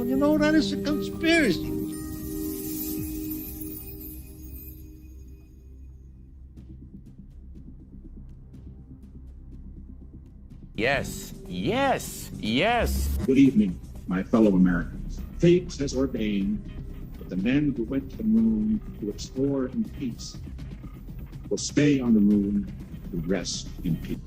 down. You know, that is a conspiracy. Yes, yes, yes. Good evening, my fellow Americans. Fate has ordained that the men who went to the moon to explore in peace will stay on the moon to rest in peace.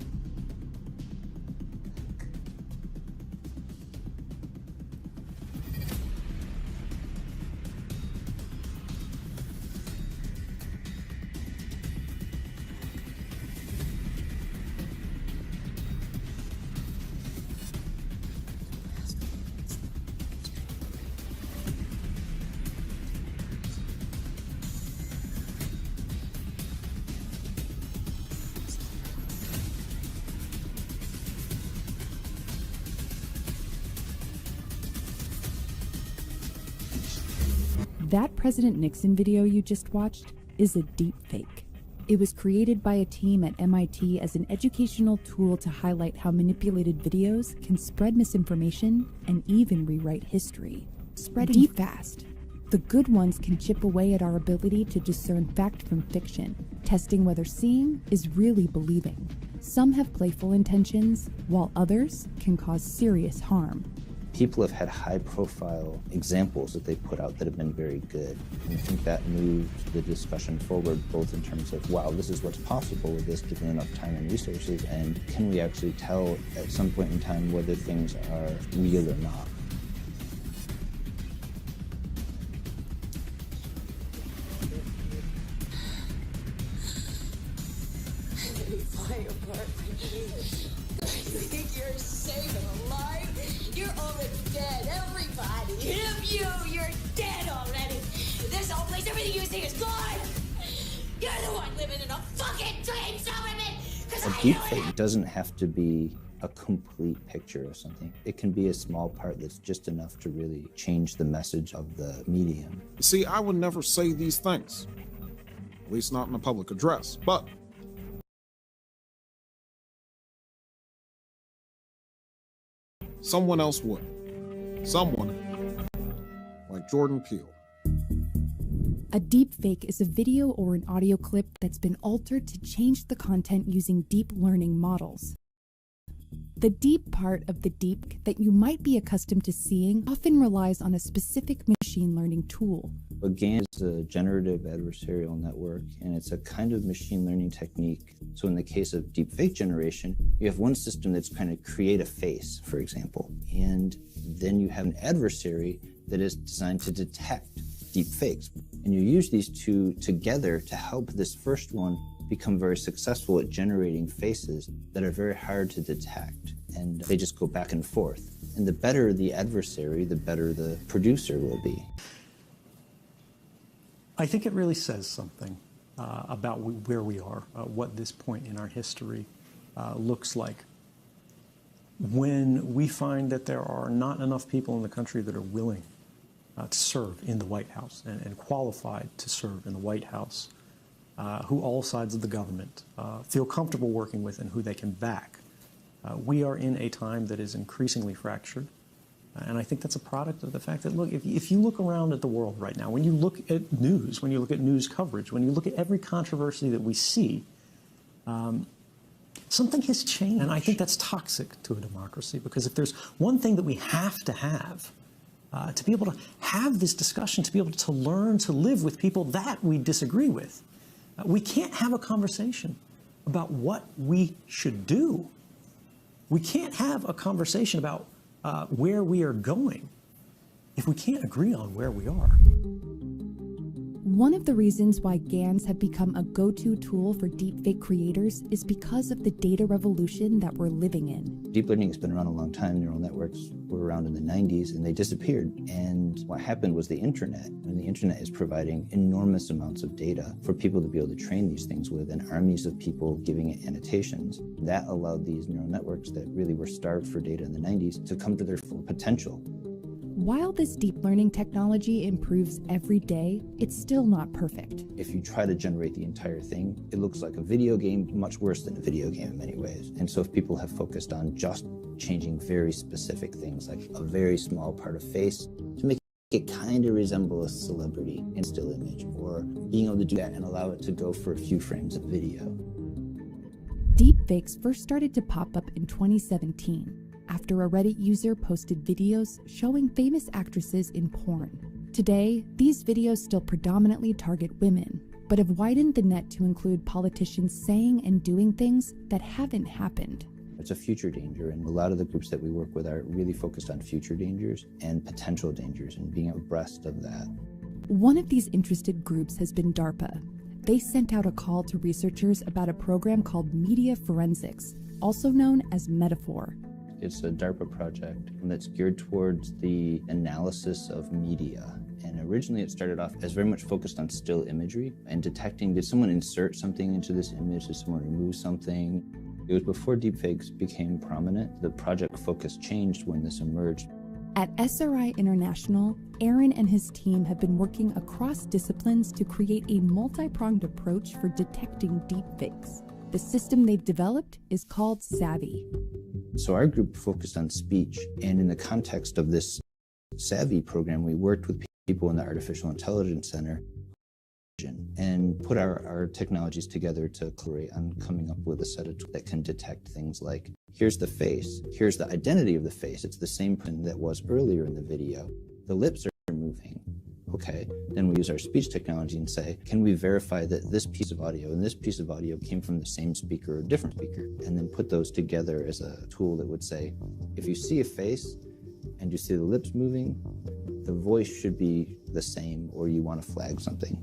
That President Nixon video you just watched is a deepfake. It was created by a team at MIT as an educational tool to highlight how manipulated videos can spread misinformation and even rewrite history. Spreading fast. The good ones can chip away at our ability to discern fact from fiction, testing whether seeing is really believing. Some have playful intentions, while others can cause serious harm. People have had high-profile examples that they put out that have been very good. And I think that moved the discussion forward, both in terms of, wow, this is what's possible with this given enough time and resources, and can we actually tell at some point in time whether things are real or not? You're safe and alive. You're already dead. Everybody. You're dead already. This whole place, everything you see is gone. You're the one living in a fucking dream, Silverman. A deepfake doesn't have to be a complete picture of something. It can be a small part that's just enough to really change the message of the medium. See, I would never say these things, at least not in a public address, but someone else would. Someone like Jordan Peele. A deepfake is a video or an audio clip that's been altered to change the content using deep learning models. The deep part of the deep that you might be accustomed to seeing often relies on a specific machine learning tool. A GAN is a generative adversarial network, and it's a kind of machine learning technique. So in the case of deepfake generation, you have one system that's kind of create a face, for example, and then you have an adversary that is designed to detect deepfakes. And you use these two together to help this first one become very successful at generating faces that are very hard to detect. And they just go back and forth. And the better the adversary, the better the producer will be. I think it really says something about where we are, what this point in our history looks like. When we find that there are not enough people in the country that are willing to serve in the White House and qualified to serve in the White House, who all sides of the government feel comfortable working with and who they can back. We are in a time that is increasingly fractured. And I think that's a product of the fact that, look, if you look around at the world right now, when you look at news, when you look at news coverage, when you look at every controversy that we see, something has changed. And I think that's toxic to a democracy, because if there's one thing that we have to be able to have this discussion, to be able to learn to live with people that we disagree with, we can't have a conversation about what we should do. We can't have a conversation about where we are going if we can't agree on where we are. One of the reasons why GANs have become a go-to tool for deepfake creators is because of the data revolution that we're living in. Deep learning has been around a long time. Neural networks were around in the 90s and they disappeared. And what happened was the internet. And the internet is providing enormous amounts of data for people to be able to train these things with, and armies of people giving it annotations. That allowed these neural networks that really were starved for data in the 90s to come to their full potential. While this deep learning technology improves every day, it's still not perfect. If you try to generate the entire thing, it looks like a video game, much worse than a video game in many ways. And so if people have focused on just changing very specific things, like a very small part of face, to make it kind of resemble a celebrity in still image, or being able to do that and allow it to go for a few frames of video. Deepfakes first started to pop up in 2017. After a Reddit user posted videos showing famous actresses in porn. Today, these videos still predominantly target women, but have widened the net to include politicians saying and doing things that haven't happened. It's a future danger, and a lot of the groups that we work with are really focused on future dangers and potential dangers and being abreast of that. One of these interested groups has been DARPA. They sent out a call to researchers about a program called media forensics, also known as Metaphor. It's a DARPA project that's geared towards the analysis of media. And originally it started off as very much focused on still imagery and detecting, did someone insert something into this image? Did someone remove something? It was before deepfakes became prominent. The project focus changed when this emerged. At SRI International, Aaron and his team have been working across disciplines to create a multi-pronged approach for detecting deepfakes. The system they've developed is called Savvy. So our group focused on speech, and in the context of this Savvy program, we worked with people in the Artificial Intelligence Center and put our technologies together to collaborate on coming up with a set of tools that can detect things like, here's the face, here's the identity of the face, it's the same person that was earlier in the video, the lips are moving. Okay, then we use our speech technology and say, can we verify that this piece of audio and this piece of audio came from the same speaker or different speaker? And then put those together as a tool that would say, if you see a face and you see the lips moving, the voice should be the same, or you want to flag something.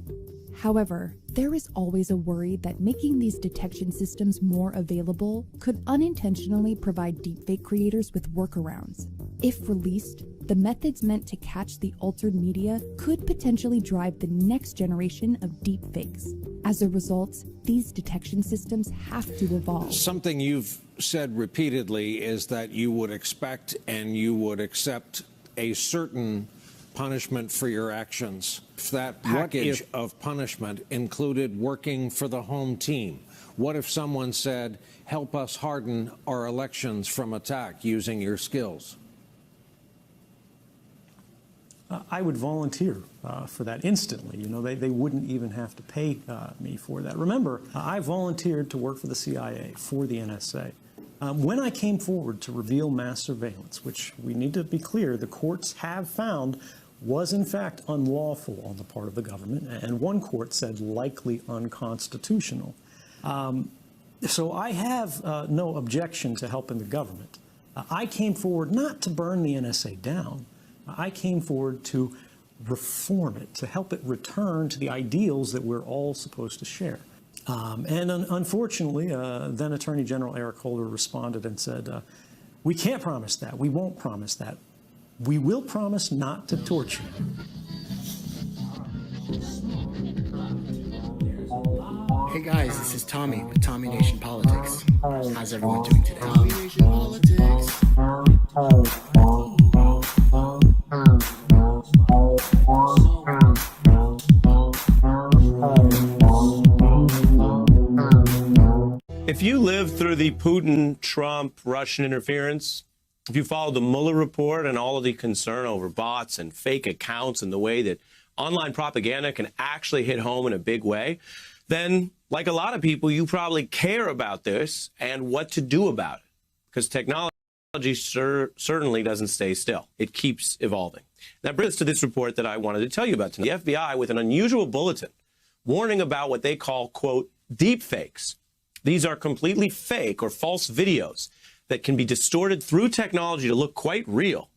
However, there is always a worry that making these detection systems more available could unintentionally provide deepfake creators with workarounds. If released, the methods meant to catch the altered media could potentially drive the next generation of deepfakes. As a result, these detection systems have to evolve. Something you've said repeatedly is that you would expect and you would accept a certain punishment for your actions. If that package of punishment included working for the home team, what if someone said, help us harden our elections from attack using your skills? I would volunteer for that instantly. You know, they wouldn't even have to pay me for that. Remember, I volunteered to work for the CIA, for the NSA. When I came forward to reveal mass surveillance, which we need to be clear, the courts have found was in fact unlawful on the part of the government, and one court said likely unconstitutional. So I have no objection to helping the government. I came forward not to burn the NSA down. I came forward to reform it, to help it return to the ideals that we're all supposed to share. Unfortunately, then Attorney General Eric Holder responded and said, we can't promise that. We won't promise that. We will promise not to torture you. Hey guys, this is Tommy with Tommy Nation Politics. How's everyone doing today? Tommy Nation Politics. If you lived through the Putin, Trump, Russian interference, if you followed the Mueller report and all of the concern over bots and fake accounts and the way that online propaganda can actually hit home in a big way, then like a lot of people, you probably care about this and what to do about it, because technology certainly doesn't stay still. It keeps evolving. That brings us to this report that I wanted to tell you about tonight. The FBI with an unusual bulletin warning about what they call, quote, deepfakes. These are completely fake or false videos that can be distorted through technology to look quite real.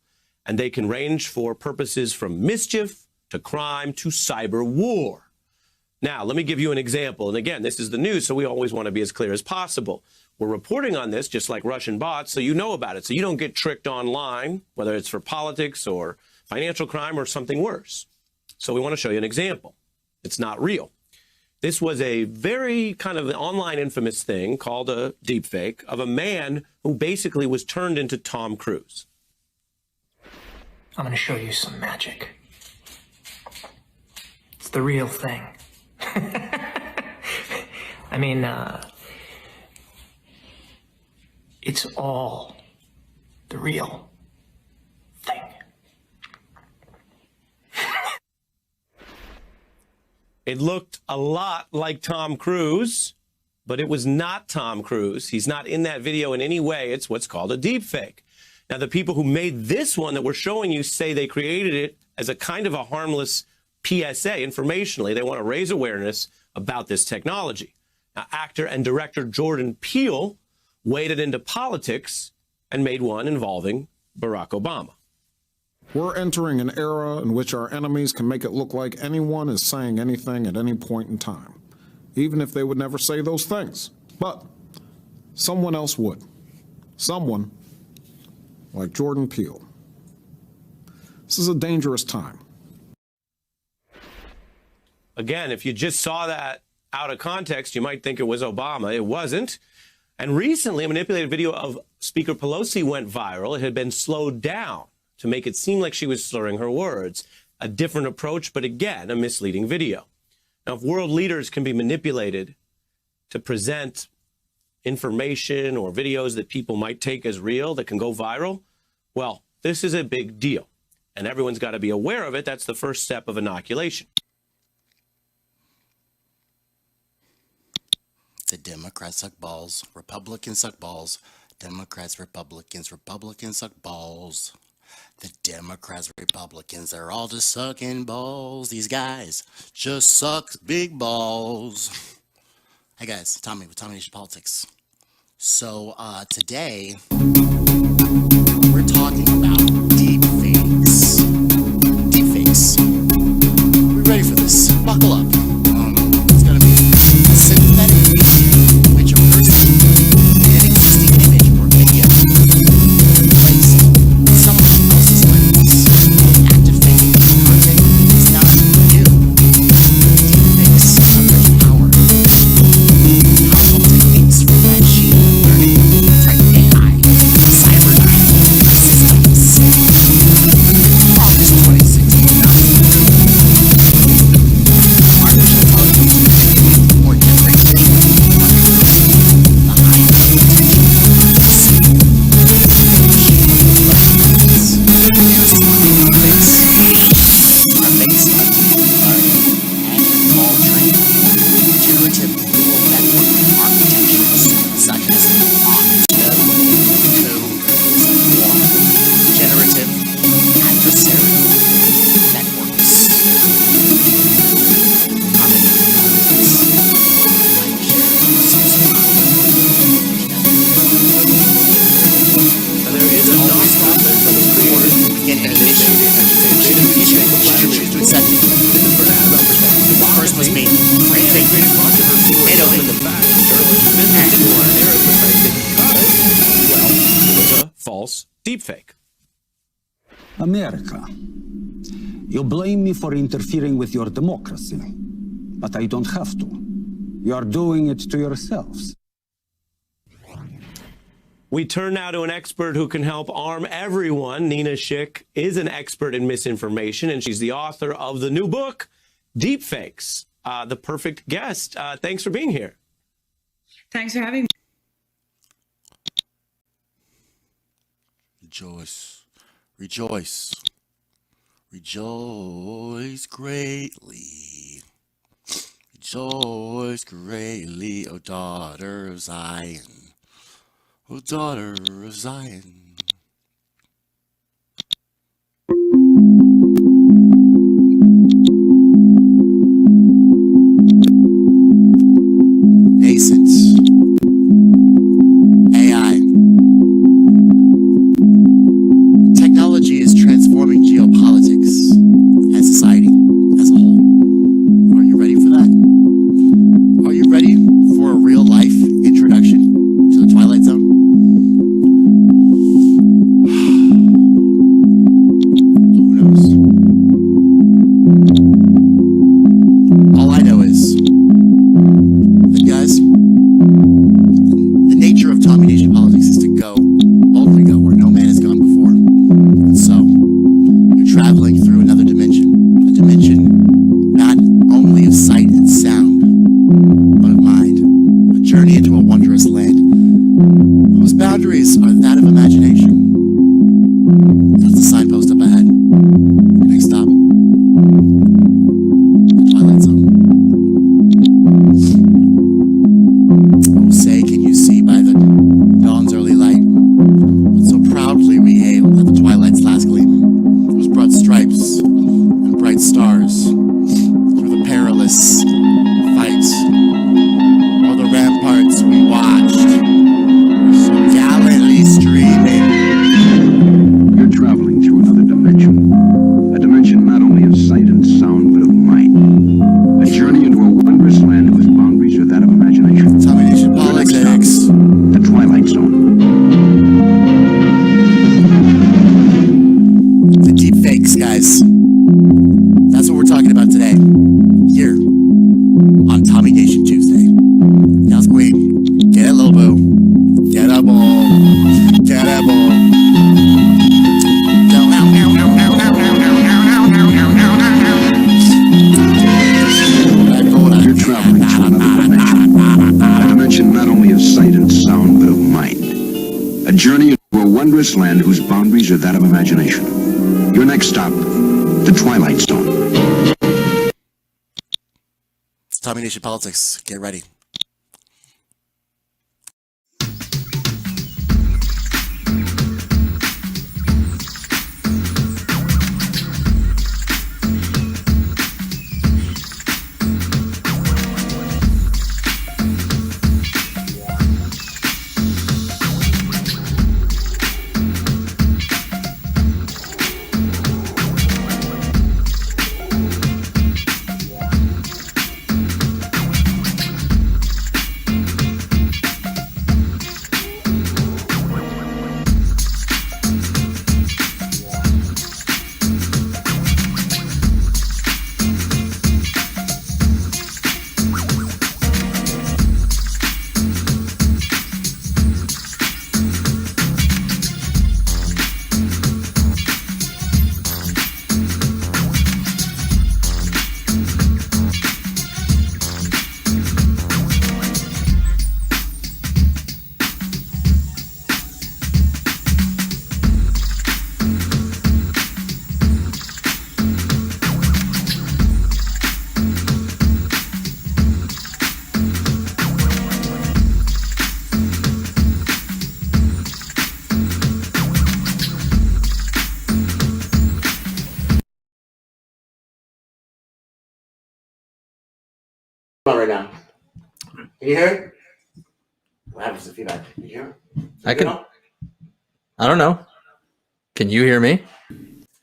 And they can range for purposes from mischief to crime to cyber war. Now, let me give you an example. And again, this is the news, so we always want to be as clear as possible. We're reporting on this just like Russian bots, so you know about it, so you don't get tricked online, whether it's for politics or financial crime or something worse. So we want to show you an example. It's not real. This was a very kind of online infamous thing called a deepfake of a man who basically was turned into Tom Cruise. I'm gonna show you some magic. It's the real thing. I mean, it's all the real thing. It looked a lot like Tom Cruise, but it was not Tom Cruise. He's not in that video in any way. It's what's called a deepfake. Now, the people who made this one that we're showing you say they created it as a kind of a harmless PSA, informationally. They want to raise awareness about this technology. Now, actor and director Jordan Peele waded into politics and made one involving Barack Obama. We're entering an era in which our enemies can make it look like anyone is saying anything at any point in time, even if they would never say those things. But someone else would. Someone like Jordan Peele. This is a dangerous time. Again, if you just saw that out of context, you might think it was Obama. It wasn't. And recently, a manipulated video of Speaker Pelosi went viral. It had been slowed down to make it seem like she was slurring her words. A different approach, but again, a misleading video. Now, if world leaders can be manipulated to present information or videos that people might take as real that can go viral, well, this is a big deal. And everyone's got to be aware of it. That's the first step of inoculation. The Democrats suck balls, Republicans suck balls, Democrats, Republicans, Republicans suck balls. The Democrats, Republicans, they're all just sucking balls. These guys just suck big balls. Hey guys, Tommy with Tommy Nation Politics. So today, we're talking about deepfakes. Deepfakes. We ready for this? Buckle up. It's gonna be a synthetic video, which a person in an existing image or video placed someone else's lens. Active faking content is not new. Deepfakes are pretty powerful techniques for machine learning, type AI, cyberknife systems. August 2016. Artificial intelligence or different generative neural network architectures such as autoencoders or generative adversarial networks. There is a non-profit for the creators Get education to accept it. The first was me. created controversy with some of the facts that journalists business people want to emphasize it because, well, it was a false deepfake. America, you blame me for interfering with your democracy, but I don't have to. You are doing it to yourselves. We turn now to an expert who can help arm everyone. Nina Schick is an expert in misinformation, and she's the author of the new book, Deepfakes. The perfect guest. Thanks for being here. Thanks for having me. Rejoice, rejoice, rejoice greatly. Rejoice greatly, O daughter of Zion. O daughter of Zion. Nascent AI. Technology is transforming geopolitics and society as a whole. Are you ready for that? Are you ready for a real life introduction to the Twilight Zone? dangerous land whose boundaries are that of imagination. Your next stop, the Twilight Zone. It's Tommy Nation Politics. Get ready. Right now. Can you hear it? What happens to feedback? Can you hear it? I can. I don't know. Can you hear me?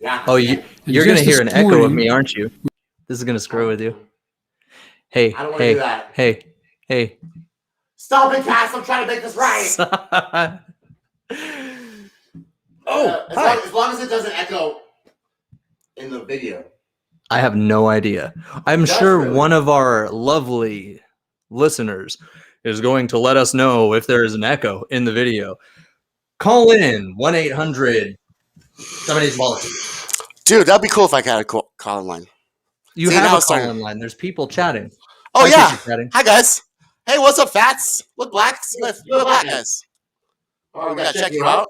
Yeah. Oh, you're going to hear an echo of me, aren't you? This is going to screw with you. Hey, I don't want to do that. Hey. Stop it, Cass. I'm trying to make this right. As long as it doesn't echo in the video. I have no idea. I'm sure one of our lovely listeners is going to let us know if there is an echo in the video. Call in 1-800-78-politics. Dude, that'd be cool if I had a call line. You have a call in line. There's people chatting. Oh, yeah. Hi, guys. Hey, what's up, Fats? Look, Black. Look, Black guys. Oh, we got to check you out.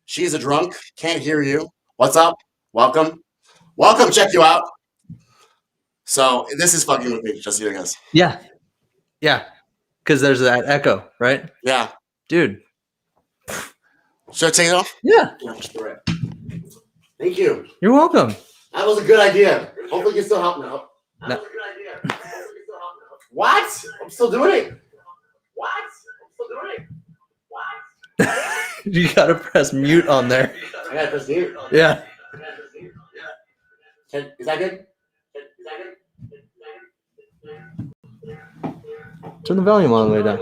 She's a drunk. Can't hear you. What's up? Welcome. Welcome. Check you out. So this is fucking with me, just so you guys. Yeah. Because there's that echo, right? Yeah. Dude. Should I take it off? Yeah. Thank you. You're welcome. That was a good idea. Hopefully you can still help me out. That was a good idea. What? I'm still doing it. What? I'm still doing it. What? You got to press mute on there. I got to press mute? Yeah. Is that good? Turn the volume all the way down.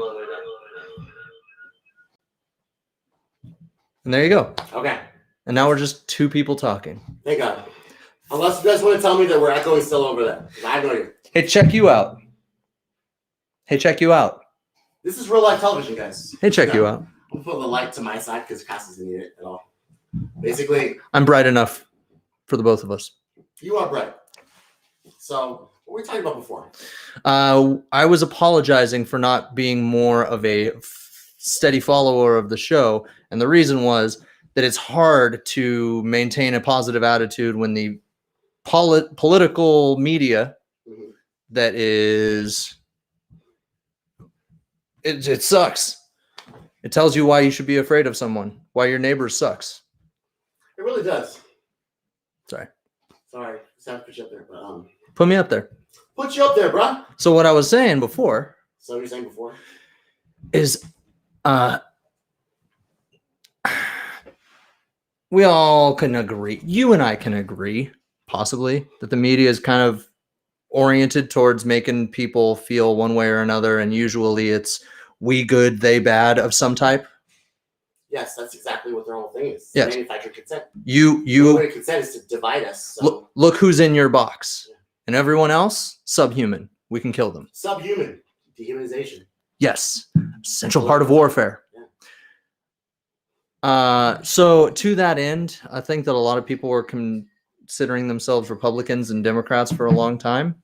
And there you go. Okay. And now we're just two people talking. Thank God. Unless you guys want to tell me that we're echoing still over there. I have no idea. Hey, check you out. This is real life television, guys. Hey, check you out. I'm putting the light to my side because Cass doesn't need it at all. Basically, I'm bright enough for the both of us. You are bright. So, what were we talking about before? I was apologizing for not being more of a steady follower of the show. And the reason was that it's hard to maintain a positive attitude when the political media that is... It sucks. It tells you why you should be afraid of someone, why your neighbor sucks. It really does. Sorry. Just have to put you up there. But, put me up there. Put you up there, bro. So what I was saying before. So what you were saying before? Is we all can agree, you and I can agree, possibly, that the media is kind of oriented towards making people feel one way or another, and usually it's we good, they bad of some type. Yes, that's exactly what their whole thing is. Yes. Manufactured consent. The way to consent is to divide us. So. Look who's in your box. Yeah. And everyone else, subhuman. We can kill them. Subhuman. Dehumanization. Yes. Essential part of warfare. Yeah. So to that end, I think that a lot of people were considering themselves Republicans and Democrats for a long time.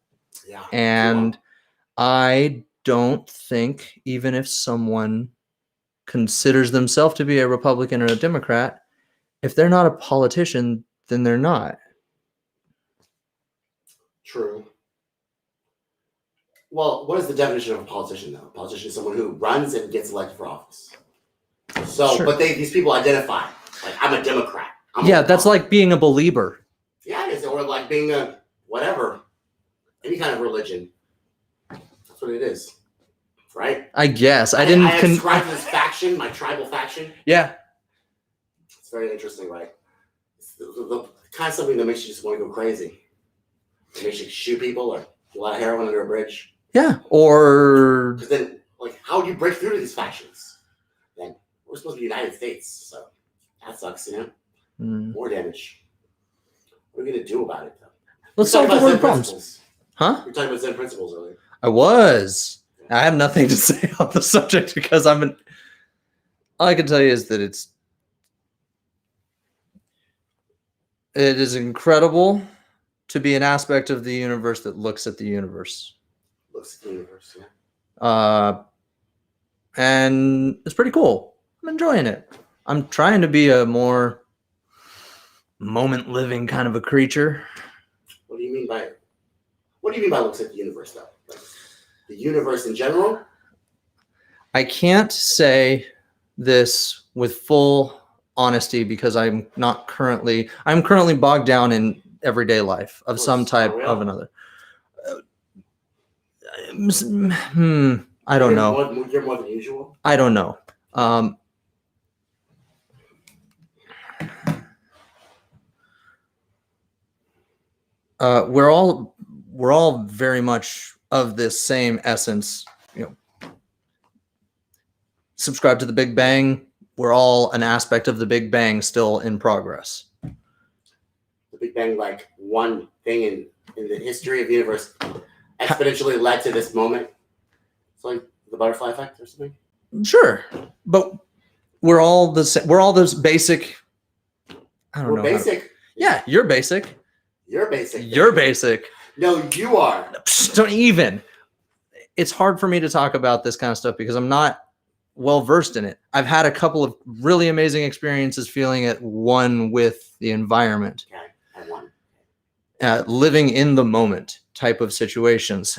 Yeah. And I don't think, even if someone considers themselves to be a Republican or a Democrat, if they're not a politician, then they're not. True. Well, what is the definition of a politician, though? A politician is someone who runs and gets elected for office. So, Sure. but these people identify, like, I'm a Democrat. Yeah, that's like being a believer. Yeah, it is. Or like being a whatever, any kind of religion. That's what it is. Right? I guess. I subscribe to this faction, my tribal faction. Yeah. It's very interesting, right? It's the kind of something that makes you just want to go crazy. It makes you shoot people or do a lot of heroin under a bridge. Yeah. Or because then, like, how do you break through to these factions? Then we're supposed to be the United States, so that sucks, you know? More damage. What are we gonna do about it, though? Let's solve the word problems. Principles. Huh? You're talking about Zen principles earlier. I was. I have nothing to say on the subject because all I can tell you is that it is incredible to be an aspect of the universe that looks at the universe. Looks at the universe, yeah. And it's pretty cool. I'm enjoying it. I'm trying to be a more moment living kind of a creature. What do you mean by looks at the universe, though? Like, the universe in general? I can't say this with full honesty because I'm currently bogged down in everyday life of some type of another. I don't know. You're more than usual? I don't know. We're all very much of this same essence, subscribe to the Big Bang. We're all an aspect of the Big Bang still in progress. The Big Bang, like one thing in the history of the universe, exponentially led to this moment. It's like the butterfly effect or something. Sure, but we're all this basic. I don't know. We're basic. Yeah, you're basic. You're basic. You're basic. No, you are. Don't even. It's hard for me to talk about this kind of stuff because I'm not well versed in it. I've had a couple of really amazing experiences feeling at one with the environment. Okay, at one. Living in the moment type of situations.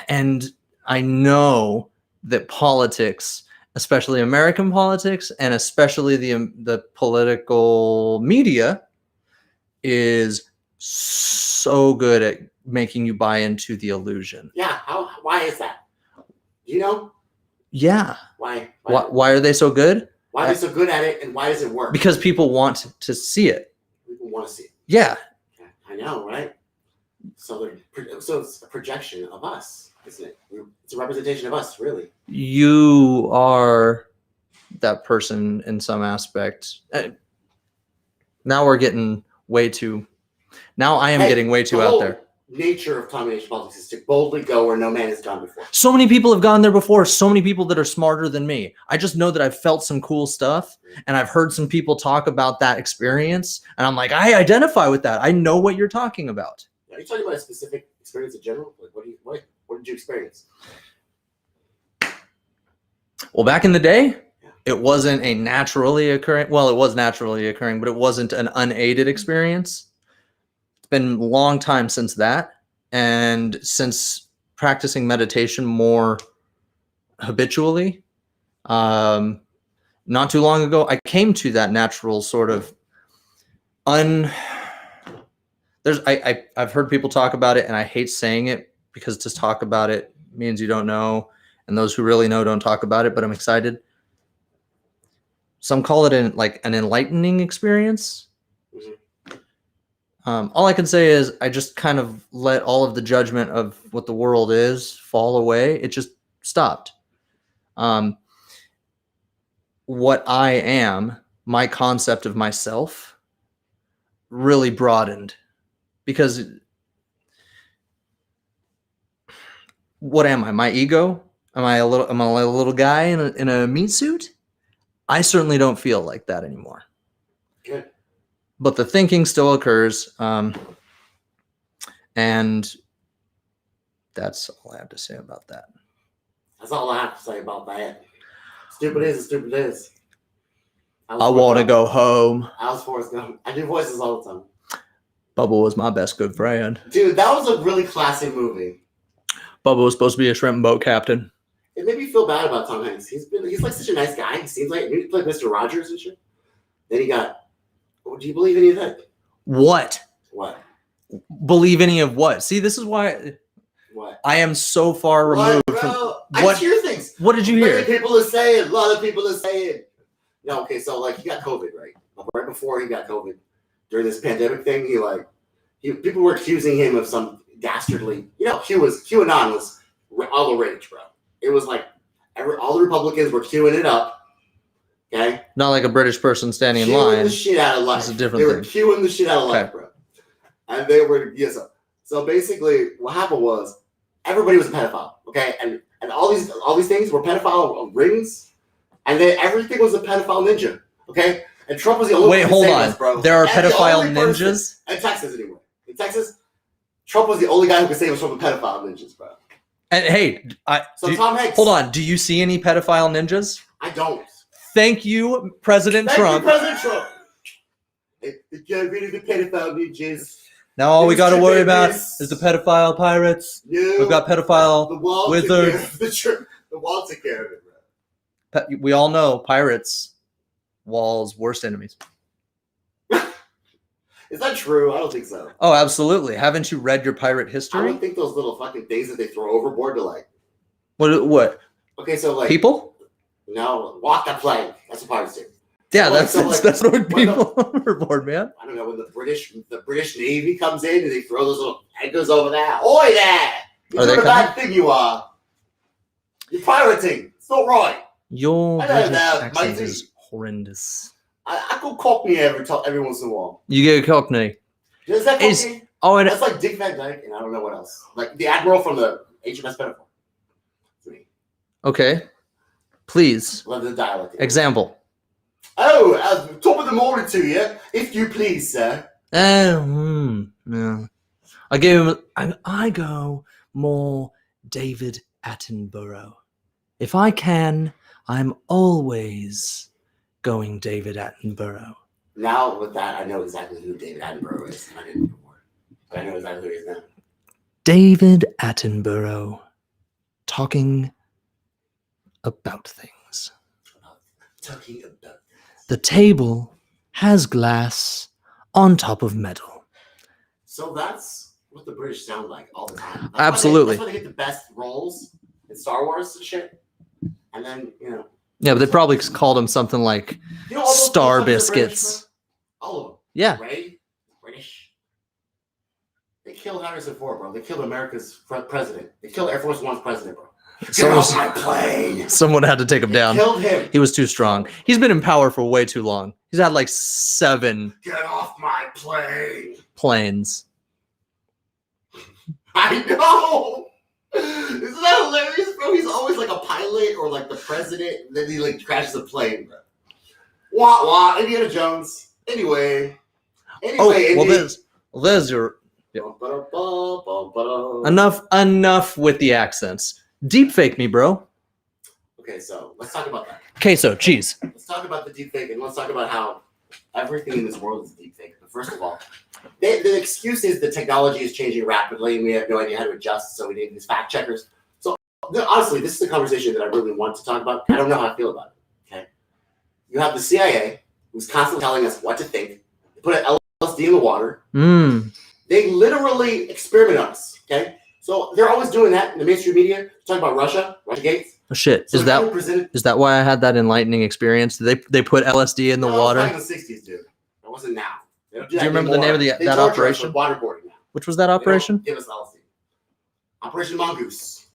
And I know that politics, especially American politics, and especially the political media, is so good at making you buy into the illusion. Yeah. Why is that? Do you know? Yeah. Why are they so good? Why are they so good at it, and why does it work? Because people want to see it. People want to see it. Yeah. I know, right? So it's a projection of us, isn't it? It's a representation of us, really. You are that person in some aspect. Now we're getting way too. Now I am getting way too out there. Nature of combination politics is to boldly go where no man has gone before. So many people have gone there before. So many people that are smarter than me. I just know that I've felt some cool stuff, and I've heard some people talk about that experience, and I'm like, I identify with that. I know what you're talking about. Are you talking about a specific experience in general? Like, what did you experience? Well, back in the day, it wasn't a naturally occurring. Well, it was naturally occurring, but it wasn't an unaided experience. It's been a long time since that, and since practicing meditation more habitually, not too long ago, I came to that natural sort of I've heard people talk about it, and I hate saying it because to talk about it means you don't know, and those who really know don't talk about it, but I'm excited. Some call it an enlightening experience. All I can say is I just kind of let all of the judgment of what the world is fall away. It just stopped. What I am, my concept of myself, really broadened. Because what am I? My ego? Am I a little guy in a meat suit? I certainly don't feel like that anymore. Good. But the thinking still occurs, and that's all I have to say about that. That's all I have to say about that. Stupid is, stupid is. I want to go home. I was Forrest Gump. I do voices all the time. Bubba was my best good friend. Dude, that was a really classic movie. Bubba was supposed to be a shrimp boat captain. It made me feel bad about Tom Hanks. He's like such a nice guy. He seems like he played Mr. Rogers and shit. Then he got. Oh, do you believe any of that? What? What? Believe any of what? See, this is why. What? I am so far removed from. I hear things. What did you hear? Many people are saying. A lot of people are saying. No, okay, so like he got COVID, right? Right before he got COVID, during this pandemic thing, people were accusing him of some dastardly. QAnon was all the rage, bro. It was like all the Republicans were queuing it up. Okay, not like a British person standing in queuing line. The shit out of life. It's a different they thing. Were queuing the shit out of life, bro. And they were So basically, what happened was everybody was a pedophile. Okay, and all these things were pedophile rings. And then everything was a pedophile ninja, okay? And Trump was the only one who hold saved on. us, bro. There are And pedophile the only person- ninjas? In Texas, anyway. In Texas, Trump was the only guy who could save us from the pedophile ninjas, bro. And hey, Tom Hanks. Hold on. Do you see any pedophile ninjas? I don't. Thank you, President Trump. Thank you, President Trump. Get rid of the pedophile ninjas. Now all we got to worry about is the pedophile pirates. No, We've got pedophile the wall wizards. The wall took care of it, bro. We all know pirates, Wall's worst enemies. Is that true? I don't think so. Oh, absolutely. Haven't you read your pirate I history? don't think those little fucking things that they throw overboard to like. What? Okay, so like people? No, walk the plank. That's what pirates do. Yeah, So, that's what people overboard, man. I don't know when the British Navy comes in and they throw those little anchors over there. Oi there! You're doing a bad thing, you are. You're pirating. It's not right. Your I know British that, accent matey. is horrendous. I go Cockney every once in a while. You get a Cockney. Is that Cockney? And that's like Dick Van Dyke, and I don't know what else. Like the Admiral from the HMS Pinnacle. Okay. Please. Love the dialect. Example. Oh, top of the morning to you, if you please, sir. No. I go more David Attenborough. If I can, I'm always going David Attenborough. Now with that, I know exactly who David Attenborough is. I didn't before, but I know exactly who he is now. David Attenborough talking about things. Talking about. The table has glass on top of metal. So that's what the British sound like all the time. Absolutely. That's why they get the best roles in Star Wars and shit. And then, Yeah, but they probably called him something like all those Star motherfuckers are British, Biscuits. bro? All of them. Yeah. Ray, British. They killed Harrison Ford, bro. They killed America's president. They killed Air Force One's president, bro. Get off my plane. Someone had to take him down. Killed him. He was too strong. He's been in power for way too long. He's had like 7 Get off my plane. planes. I know. Isn't that hilarious, bro? He's always like a pilot or like the president, and then he like crashes a plane, bro. Wah wah, Indiana Jones. Anyway, there's your enough with the accents. Deepfake me, bro. Okay, so let's talk about that. Queso, cheese. Let's talk about the deepfake, and let's talk about how everything in this world is deepfake. But first of all, the excuse is the technology is changing rapidly, and we have no idea how to adjust, so we need these fact checkers. So honestly, this is a conversation that I really want to talk about. I don't know how I feel about it. Okay, you have the CIA, who's constantly telling us what to think. They put an LSD in the water. They literally experiment on us. Okay, so they're always doing that in the mainstream media. Talking about Russia Gates. Oh, shit. So Is that why I had that enlightening experience? They put LSD in the water? Back in the 60s, dude. It wasn't now. They don't do Do that you remember the anymore. name of They that torture us operation? with waterboarding now. Which was that operation? Give us LSD. Operation Mongoose.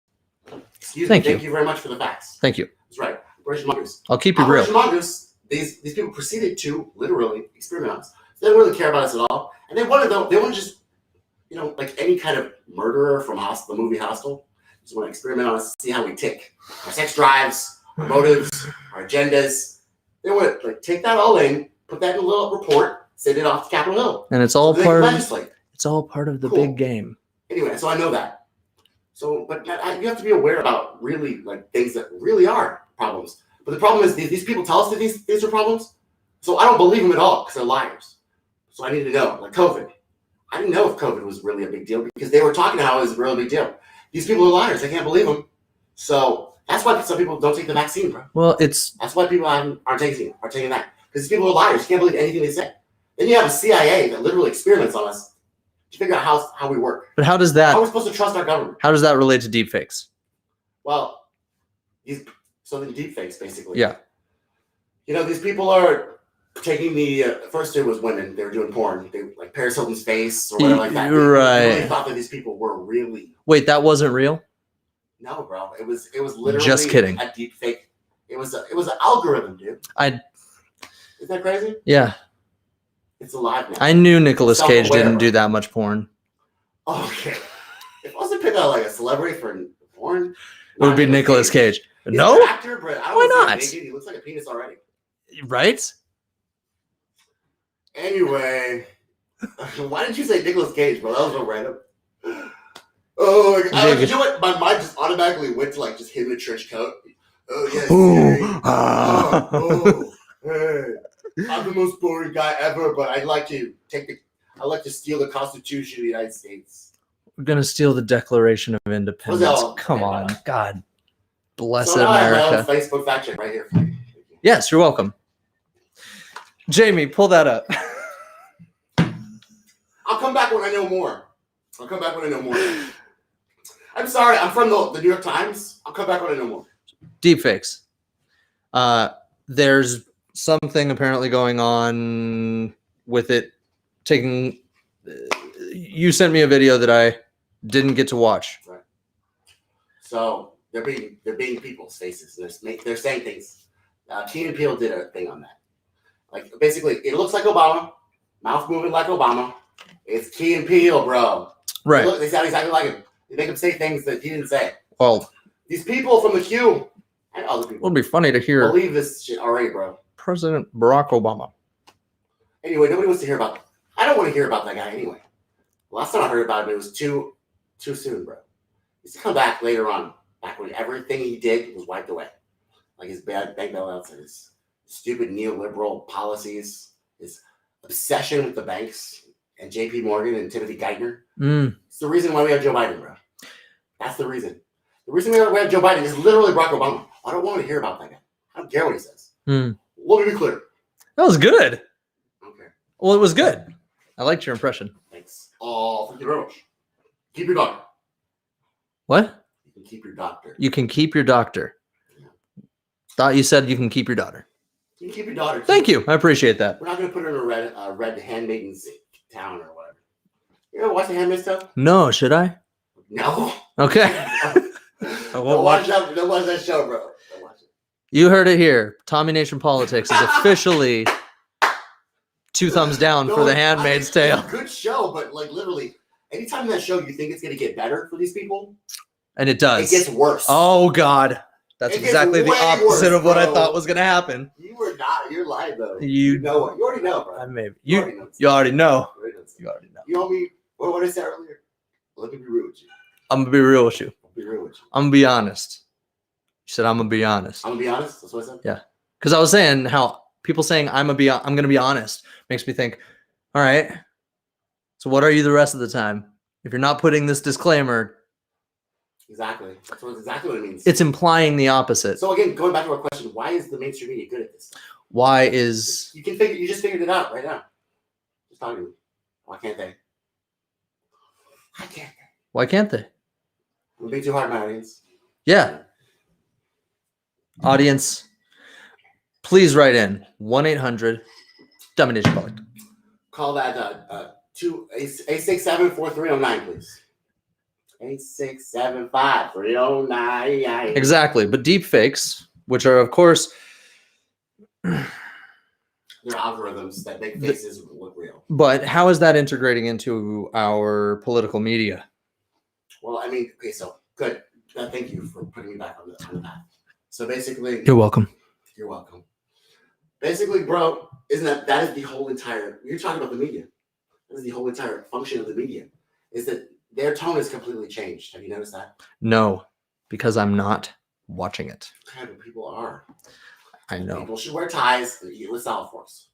Thank you. Thank you very much for the facts. Thank you. That's right. Operation Mongoose. I'll keep you real. Operation Mongoose, these people proceeded to literally experiment on us. They didn't really care about us at all. And they wanted to just, like any kind of murderer from the movie Hostel, just want to experiment on us, see how we tick. Our sex drives, our motives, our agendas. They want to take that all in, put that in a little report, send it off to Capitol Hill. And it's all so part of legislate. It's all part of the Cool. big game. Anyway, so I know that. So, but you have to be aware about really things that really are problems. But the problem is these people tell us that these are problems, so I don't believe them at all because they're liars. So I need to know, like COVID. I didn't know if COVID was really a big deal because they were talking how it was a real big deal. These people are liars. I can't believe them. So that's why some people don't take the vaccine, bro. Well, that's why people aren't taking that because these people are liars. You can't believe anything they say. Then you have a CIA that literally experiments on us to figure out how we work. But how are we supposed to trust our government? How does that relate to deepfakes? Well, the deepfakes basically. Yeah. You know, these people are taking the first it was women. They were doing porn, like Paris Hilton's face or whatever like that. Right. They really thought that these people were really. Wait, that wasn't real? No, bro. It was literally just kidding. A deepfake. It was an algorithm, dude. Isn't that crazy? Yeah. It's alive now. I knew Nicolas Cage didn't do that much porn. Okay. If I was to pick out like a celebrity for porn, it would be Nicolas Cage. He's No? an actor, but I Why don't not? He looks like a penis already. Right? Anyway, why did you say Nicolas Cage, bro? That was so random. Oh, you know what? My mind just automatically went to like just him in a trench coat. Oh yes. Hey. I'm the most boring guy ever, but I like to steal the Constitution of the United States. We're gonna steal the Declaration of Independence. Come on, God bless America. America. I have Facebook fact check right here. Yes, you're welcome. Jamie, pull that up. I'll come back when I know more. I'm sorry, I'm from the New York Times. I'll come back when I know more. Deepfakes. There's something apparently going on with it taking. You sent me a video that I didn't get to watch. Right. So they're being people's faces. They're saying things. Key and Peele did a thing on that. Like basically, it looks like Obama, mouth moving like Obama. It's Key and Peele, bro. Right. They sound exactly like him. They make him say things that he didn't say. Well, these people from the Q and other people. It would be funny to hear. Believe this shit already, bro. President Barack Obama. Anyway, nobody wants to hear about. I don't want to hear about that guy anyway. Last time I heard about him, it was too soon, bro. He's to come back later on, back when everything he did was wiped away, like his bad bank bailouts and his stupid neoliberal policies, his obsession with the banks and J.P. Morgan and Timothy Geithner. It's the reason why we have Joe Biden, bro. That's the reason. The reason we have Joe Biden is literally Barack Obama. I don't want to hear about that guy. I don't care what he says. Let me be clear. That was good. Okay. Well, it was good. I liked your impression. Thanks. Oh, thank you very much. Keep your doctor. What? You can keep your doctor. You can keep your doctor. Thought you said you can keep your daughter. You can keep your daughter. Too. Thank you. I appreciate that. We're not going to put her in a red Handmaid's town or whatever. You ever watch the Handmaid's Tale? No, should I? No. Okay. Don't watch that show, bro. Don't watch it. You heard it here. Tommy Nation Politics is officially 2 thumbs down for The Handmaid's Tale. It's a good show, but like literally, anytime in that show you think it's going to get better for these people, and it does. It gets worse. Oh God, that's exactly the opposite of what I thought was going to happen. You were not. You're lying though. You know it. You already know, bro. Maybe you already know. You already know. You know me. What did I say earlier? Let me be real with you. I'm gonna be real with you. I'll be real with you. I'm gonna be honest. You said I'm gonna be honest. I'm gonna be honest. That's what I said. Yeah, because I was saying how people saying I'm gonna be honest makes me think. All right. So what are you the rest of the time? If you're not putting this disclaimer. Exactly. That's exactly what it means. It's implying the opposite. So again, going back to our question, why is the mainstream media good at this stuff? Why is you just figured it out right now. Just talking to me. Why can't they? Why can't they? We're being too hard, my audience. Yeah. Audience, please write in 1-800 Politics. Call that 867-4309, please. 867-5309. Exactly. But deepfakes, which are, of course, they're algorithms that make faces look real. But how is that integrating into our political media? Well, I mean, okay, so good. Thank you for putting me back on the path. So basically, You're welcome. You're welcome. Basically, bro, isn't that is the whole entire, you're talking about the media. That is the whole entire function of the media, is that their tone is completely changed. Have you noticed that? No, because I'm not watching it. Okay, but people are. I know. People should wear ties and eat with salad forks.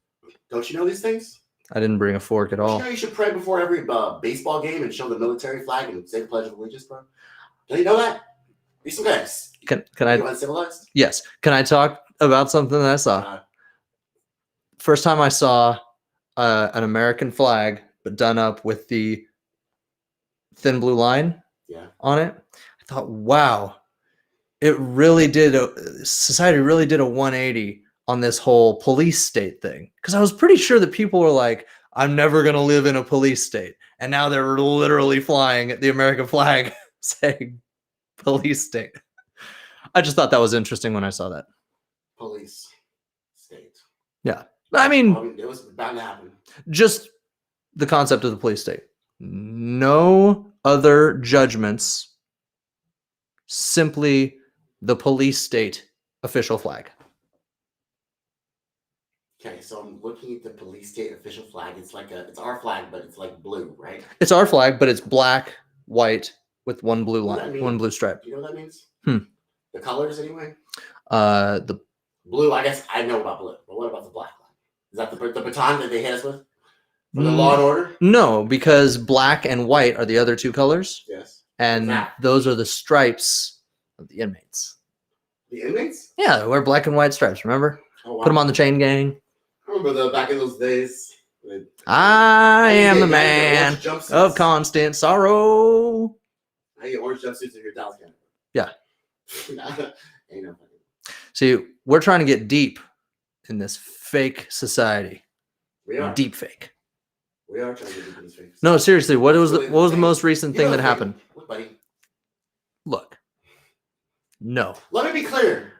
Don't you know these things? I didn't bring a fork at all. You know you should pray before every baseball game and show the military flag and say the Pledge of Allegiance, bro? Don't you know that? Be some guys. Can I? You uncivilized? Yes. Can I talk about something that I saw? First time I saw an American flag, but done up with the thin blue line on it. I thought, wow, it really did. Society really did a 180 on this whole police state thing. Because I was pretty sure that people were like, I'm never going to live in a police state. And now they're literally flying the American flag saying police state. I just thought that was interesting when I saw that. Police state. Yeah. I mean, it was bound to happen. Just the concept of the police state. No other judgments, simply the police state official flag. Okay, so I'm looking at the police state official flag. It's like it's our flag, but it's like blue, right? It's our flag, but it's black, white, with one blue line, one blue stripe. Do you know what that means? The colors, anyway? The blue, I guess I know about blue, but what about the black line? Is that the baton that they hit us with? For the Law and Order? No, because black and white are the other two colors. Yes. And those are the stripes of the inmates. The inmates? Yeah, they wear black and white stripes, remember? Oh, wow. Put them on the chain gang. I remember back in those days. I am the man of constant sorrow. I get orange jumpsuits in your Dallas County. Yeah. Ain't no. See, we're trying to get deep in this fake society. We are. Deep fake. We are trying to get deep in this fake society. No, seriously, what was the most recent thing that happened? Look, buddy. Look. No. Let me be clear.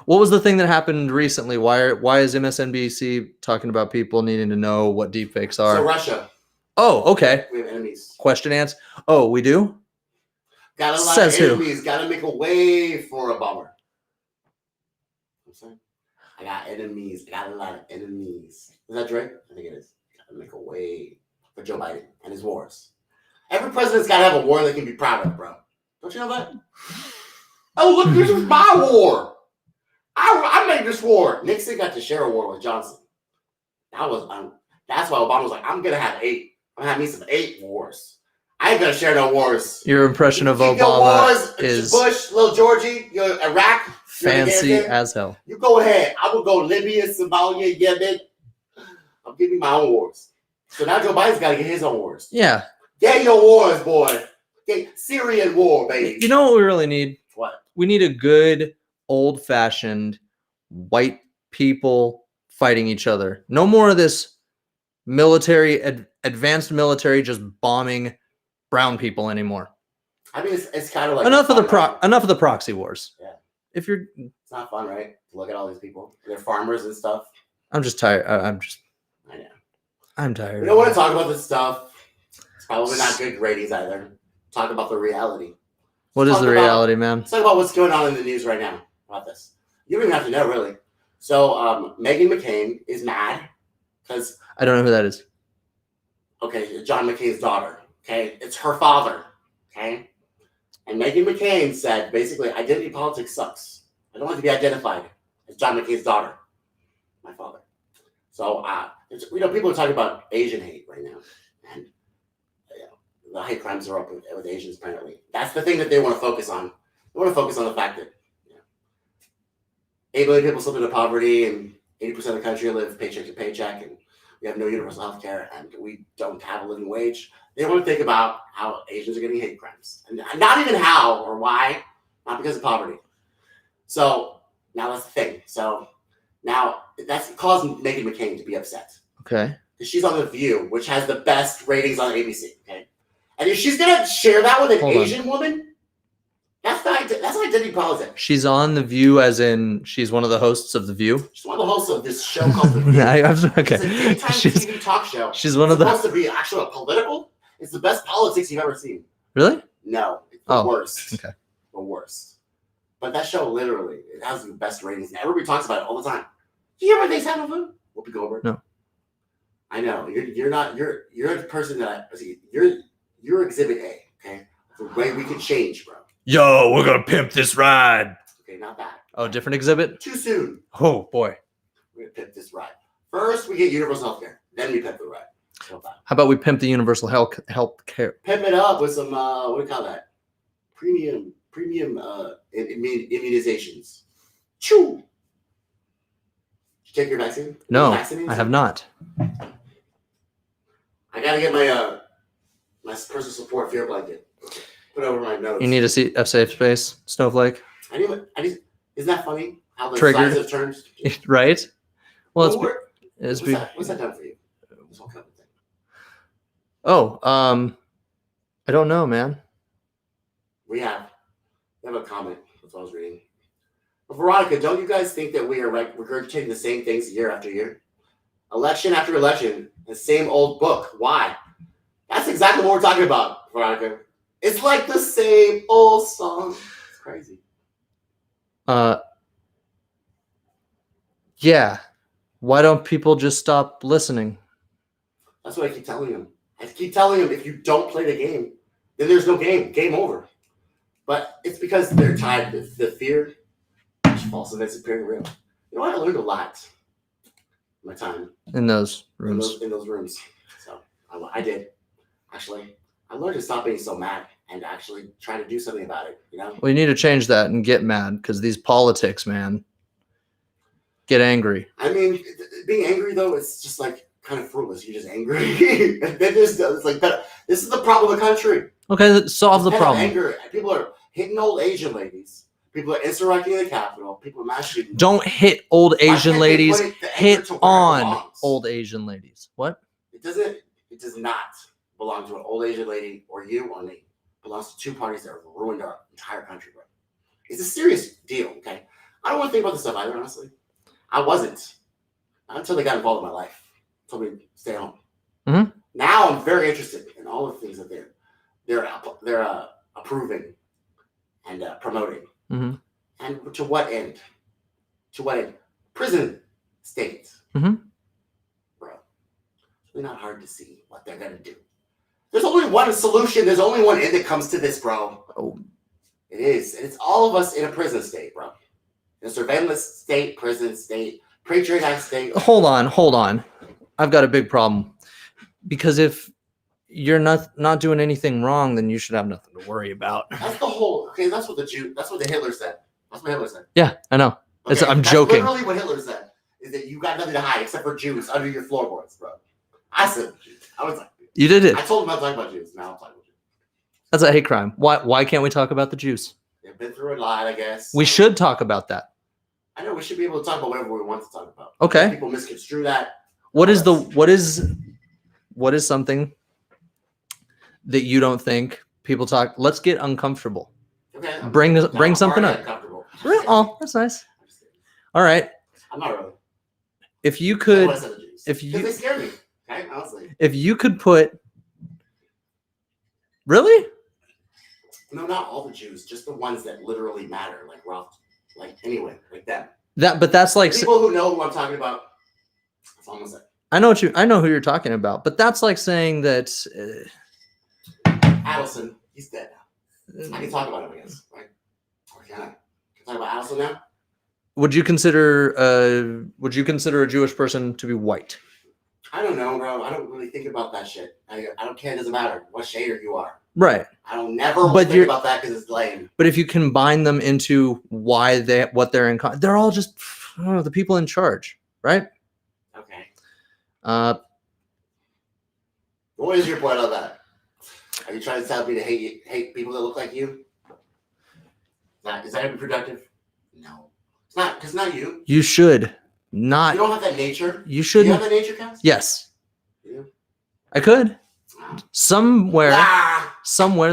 What was the thing that happened recently? Why is MSNBC talking about people needing to know what deepfakes are? So Russia. Oh, okay. We have enemies. Question answer. Oh, we do? Got a lot Says of enemies. Got to make a way for a bomber. I'm saying? I got enemies. I got a lot of enemies. Is that Drake? I think it is. Got to make a way for Joe Biden and his wars. Every president's got to have a war they can be proud of, bro. Don't you know that? Oh, look, this is my war. I made this war. Nixon got to share a war with Johnson. That's why Obama was like, I'm going to have 8. I'm going to have me some 8 wars. I ain't going to share no wars. Your impression of Obama is Bush, little Georgie, Iraq. Fancy as hell. You go ahead. I will go Libya, Somalia, Yemen. I'm giving my own wars. So now Joe Biden's got to get his own wars. Yeah. Get your wars, boy. Get Syrian war, baby. You know what we really need? What? We need a good old-fashioned white people fighting each other. No more of this military, advanced military just bombing brown people anymore. I mean, it's kind of like enough of the proxy wars. Yeah. If you're, it's not fun, right? To look at all these people. They're farmers and stuff. I'm just tired. I know. I'm tired. We don't want to talk about this stuff. It's probably not good ratings either. Talk about the reality. What is the reality, man? Let's talk about what's going on in the news right now about this. You don't even have to know, really. So, Meghan McCain is mad because I don't know who that is. Okay, John McCain's daughter. Okay, it's her father. Okay, and Meghan McCain said basically, identity politics sucks. I don't like to be identified as John McCain's daughter, my father. So, people are talking about Asian hate right now, and the hate crimes are up with Asians. Apparently, that's the thing that they want to focus on. They want to focus on the fact that 8 million people slip into poverty, and 80% of the country live paycheck to paycheck, and we have no universal health care, and we don't have a living wage. They want to think about how Asians are getting hate crimes. And not even how or why, not because of poverty. So now that's the thing. So now that's caused Meghan McCain to be upset. Okay. Because she's on The View, which has the best ratings on ABC. Okay. And if she's going to share that with an Asian woman, that's identity politics. She's on The View, as in she's one of the hosts of The View. She's one of the hosts of this show called The View. Okay. It's a daytime TV talk show. She's one of the. It's supposed to be actually political. It's the best politics you've ever seen. Really? No, it's the worst. Okay. The worst. But that show literally, it has the best ratings. And everybody talks about it all the time. Do you ever think Samuel Food? Whoopi Goldberg? No. I know you're a person that you're Exhibit A. Okay, the way we can change, bro. Yo, we're gonna pimp this ride. Okay, not that. Oh, different exhibit? Too soon. Oh, boy. We're going to pimp this ride. First, we get universal healthcare. Then we pimp the ride. How about we pimp the universal health care? Pimp it up with some, what do you call that? Premium immunizations. Choo! Did you take your vaccine? No, I have not. I got to get my my personal support fear blanket. Put over my nose. You need a safe space, Snowflake. Isn't that funny? How the Triggered. sides have turned? Right? Well, what's that done for you? This whole kind of thing. Oh, I don't know, man. We have a comment. That's what I was reading. But Veronica, don't you guys think that we are regurgitating the same things year after year? Election after election, the same old book. Why? That's exactly what we're talking about, Veronica. It's like the same old song. It's crazy. Yeah. Why don't people just stop listening? That's what I keep telling them. I keep telling them if you don't play the game, then there's no game. Game over. But it's because they're tied to the fear, false events appearing real. You know what? I learned a lot in my time. In those rooms. In those rooms. So I did. Actually, I learned to stop being so mad and actually try to do something about it, you know? Well, you need to change that and get mad because these politics, man. Get angry. I mean, being angry, though, it's just like kind of fruitless. You're just angry. It's like that. This is the problem of the country. Okay, solve the problem. Anger. People are hitting old Asian ladies. People are insurrecting the Capitol. People are mass shooting. Don't hit old Asian ladies. Hit on old Asian ladies. What? It does not belong to an old Asian lady or you or me. It belongs to two parties that have ruined our entire country, bro. It's a serious deal, okay? I don't want to think about this stuff either, honestly. I wasn't until they got involved in my life. Told me to stay home. Mm-hmm. Now I'm very interested in all the things that they're approving and promoting. Mm-hmm. And to what end? To what end? Prison state. Mm-hmm. Bro, it's really not hard to see what they're going to do. There's only one solution. There's only one end that comes to this, bro. Oh. It is. And it's all of us in a prison state, bro. In a surveillance state, prison state, Patriot Act state. Hold on. I've got a big problem. Because if you're not doing anything wrong, then you should have nothing to worry about. That's the whole. Okay, that's what the Hitler said. That's what Hitler said. Yeah, I know. Okay, I'm joking. Literally what Hitler said is that you got nothing to hide except for Jews under your floorboards, bro. I said Jews. I was like, you did it. I told him not to talk about Jews. Now I'm talking about Jews. That's a hate crime. Why can't we talk about the Jews? They've been through a lot, I guess. We should talk about that. I know we should be able to talk about whatever we want to talk about. Okay. People misconstrue that. What is something that you don't think people talk? Let's get uncomfortable. Okay. Bring something up. Oh, that's nice. All right. I'm not really. If you could, because they scare me. Okay, honestly. If you could put, really? No, not all the Jews, just the ones that literally matter, like Roth, like anyway, like them. But that's like people who know who I'm talking about. That's almost it. I know who you're talking about, but that's like saying that Adelson, he's dead now. I can talk about him, I guess, right? Or can I? Can I talk about Adelson now? Would you consider a Jewish person to be white? I don't know, bro. I don't really think about that shit. I don't care. It doesn't matter what shade you are. Right. I don't never think about that because it's lame. But if you combine them into what they're in, they're all just the people in charge, right? Okay. What is your point on that? Are you trying to tell me to hate people that look like you? Is that even productive? No. It's not, because not you. You should not. You don't have that nature? You shouldn't. Do you have that nature, Cass? Yes. You? I could. Somewhere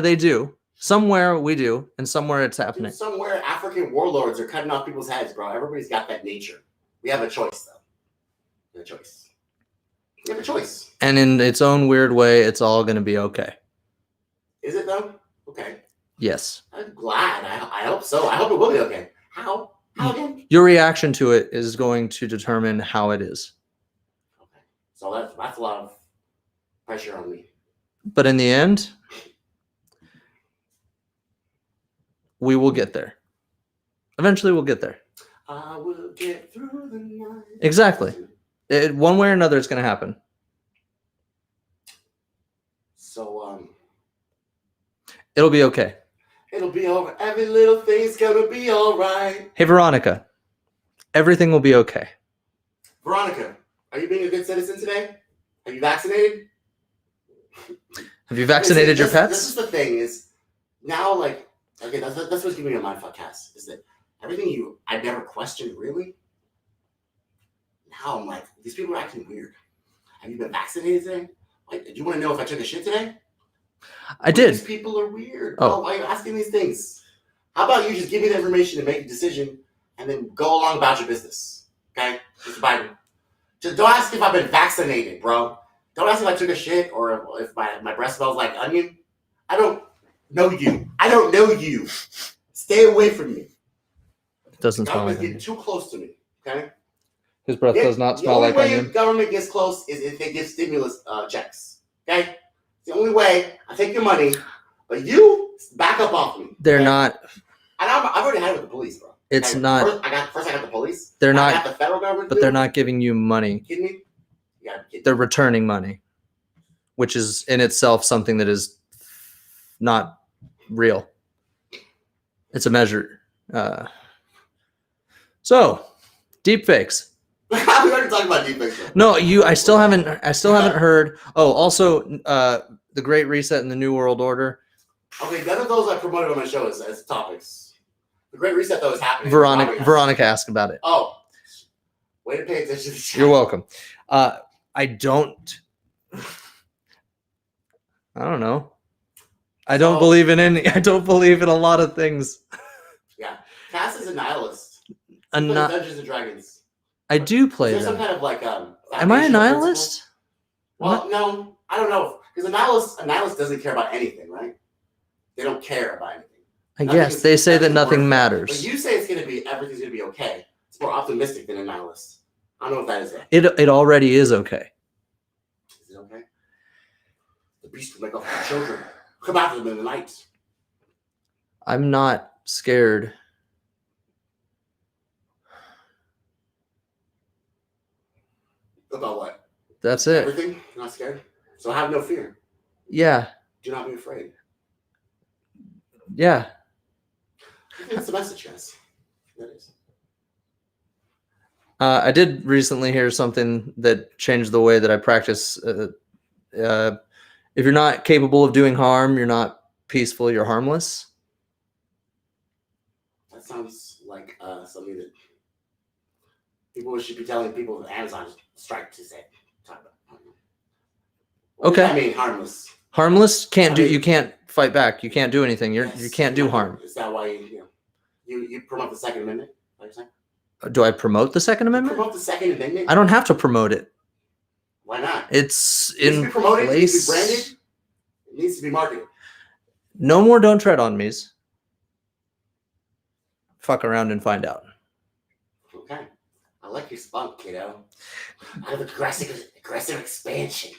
they do. Somewhere we do, and somewhere it's happening. Dude, somewhere African warlords are cutting off people's heads, bro. Everybody's got that nature. We have a choice, though. We have a choice. We have a choice. And in its own weird way, it's all going to be okay. Is it, though? Okay. Yes. I'm glad. I hope so. I hope it will be okay. How? How again? Your reaction to it is going to determine how it is. Okay. So that's a lot of pressure on me. But in the end, we will get there. Eventually, we'll get there. I will get through the night. Exactly. One way or another, it's going to happen. So, It'll be okay. it'll be over. Every little thing's gonna be all right. Hey, Veronica, everything will be okay. Veronica, are you being a good citizen today? Are you vaccinated? Have you vaccinated your pets? This is the thing is now, like, okay, that's what's giving me a mindfuck cast, is that everything I never questioned, really? Now I'm like, these people are acting weird. Have you been vaccinated today? Like, do you want to know if I took a shit today? I did. These people are weird. Oh. Why are you asking these things? How about you just give me the information and make a decision and then go along about your business? Okay? Mr. Biden. Just don't ask if I've been vaccinated, bro. Don't ask if I took a shit or if my breath smells like onion. I don't know you. I don't know you. Stay away from me. It doesn't smell like Government's onion. getting too close to me. Okay? His breath does not smell like The only way onion. government gets close is if they give stimulus checks. Okay? It's the only way. I take your money, but you back up off me. They're not. And I've already had it with the police, bro. It's Okay? not. First I got the police. They're I not. got the federal government. But they're not giving you money. You kidding me? You gotta be kidding. They're returning money, which is in itself something that is not real. It's a measure. So, deepfakes. We already talked about deepfakes. No, I still haven't heard. Oh, also, the Great Reset and the New World Order. Okay, none of those I promoted on my show as topics. The Great Reset, though, is happening. Veronica asked about it. Oh, way to pay attention to the chat. You're welcome. I don't know. I don't believe in any. I don't believe in a lot of things. Yeah, Cass is a nihilist. I'm Plays not. Dungeons and Dragons. I do play Is there them. some kind of like Am I a foundational nihilist? principle? Well, no, I don't know. Because a nihilist doesn't care about anything, right? They don't care about anything. I guess they say that nothing But matters. you say everything's gonna be okay. It's more optimistic than a nihilist. I don't know if that is it. It already is okay. Is it okay? The beast will make off with the children. Come after them in the night. I'm not scared. About what? That's it. Everything? You're not scared? So have no fear. Yeah. Do not be afraid. Yeah. I think that's the message, guys. That is. I did recently hear something that changed the way that I practice. If you're not capable of doing harm, you're not peaceful, you're harmless. That sounds like something that people should be telling people with Amazon strike to say. Talk about. What does that mean, harmless? Harmless you can't fight back. You can't do anything. You can't do harm. Is that why you promote the Second Amendment? What are you saying? Do I promote the Second Amendment? Promote the Second Amendment? I don't have to promote it. Why not? It's It needs to in be promoted. It needs to be place. branded. It needs to be marketed. No more don't tread on me's. Fuck around and find out. Okay. I like your spunk, kiddo. I have aggressive expansion.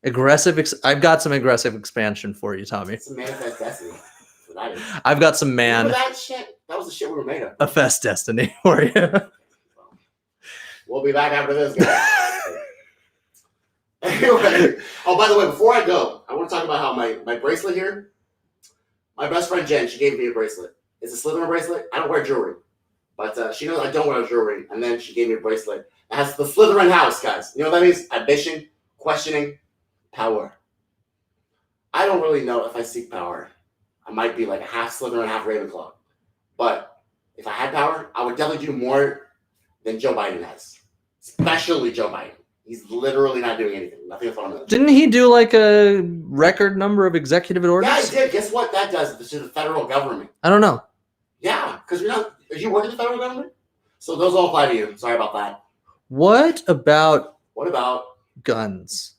I've got some aggressive expansion for you, Tommy. It's a manifest destiny. That's what I do. I've got some man. Remember that shit? That was the shit we were made of. A fest destiny for you. We'll be back after this, guys. Anyway. Oh, by the way, before I go, I want to talk about how my bracelet here, my best friend Jen, she gave me a bracelet. It's a Slytherin bracelet. I don't wear jewelry. But she knows I don't wear jewelry. And then she gave me a bracelet. It has the Slytherin house, guys. You know what that means? Ambition, questioning, power. I don't really know if I seek power. I might be like a half Slytherin, half Ravenclaw. But if I had power, I would definitely do more than Joe Biden has. Especially Joe Biden. He's literally not doing anything. Nothing on him. Didn't he do like a record number of executive orders? Yeah, he did. Guess what that does to the federal government? I don't know. Yeah, because you're not. You work in the federal government? So those all apply to you. Sorry about that. What about guns, guns?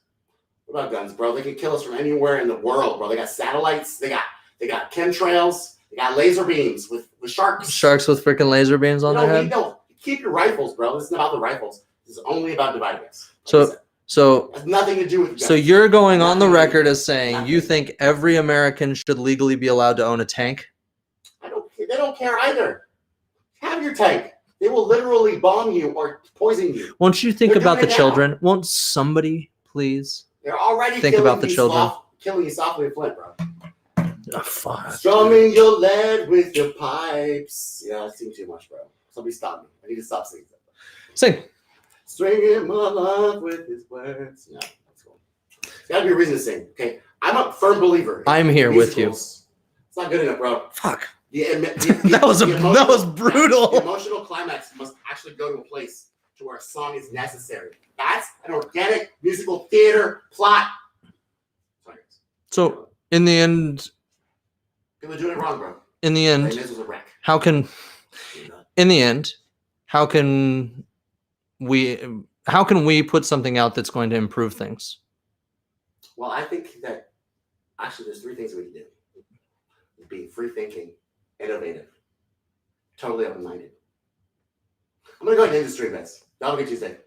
What about guns, bro? They can kill us from anywhere in the world, bro. They got satellites. They got chemtrails. They got laser beams with sharks. Sharks with freaking laser beams on their head? No, keep your rifles, bro. This isn't about the rifles. This is only about dividing us. So it has nothing to do with guns. So you're going on the record as saying you think every American should legally be allowed to own a tank? They don't care either. Have your tank. They will literally bomb you or poison you. Won't you think They're about doing the it now. children? Won't somebody please They're already think about the children? Killing you softly in Flint, bro. Oh, fuck. Strumming your lead with your pipes. Yeah, I sing too much, bro. Somebody stop me. I need to stop singing. Sing. Stringing my love with his words. No, that's cool. There's got to be a reason to sing. Okay, I'm a firm believer. I'm here with you. It's not good enough, bro. Fuck. That was brutal. The emotional climax must actually go to a place to where a song is necessary. That's an organic musical theater plot. So in the end, People are doing it wrong, bro. in the end, This was a wreck. how can we put something out that's going to improve things? Well, I think that actually there's three things we can do. Be free thinking, innovative, totally open-minded. I'm going to go ahead and end the stream, guys. That'll be Tuesday.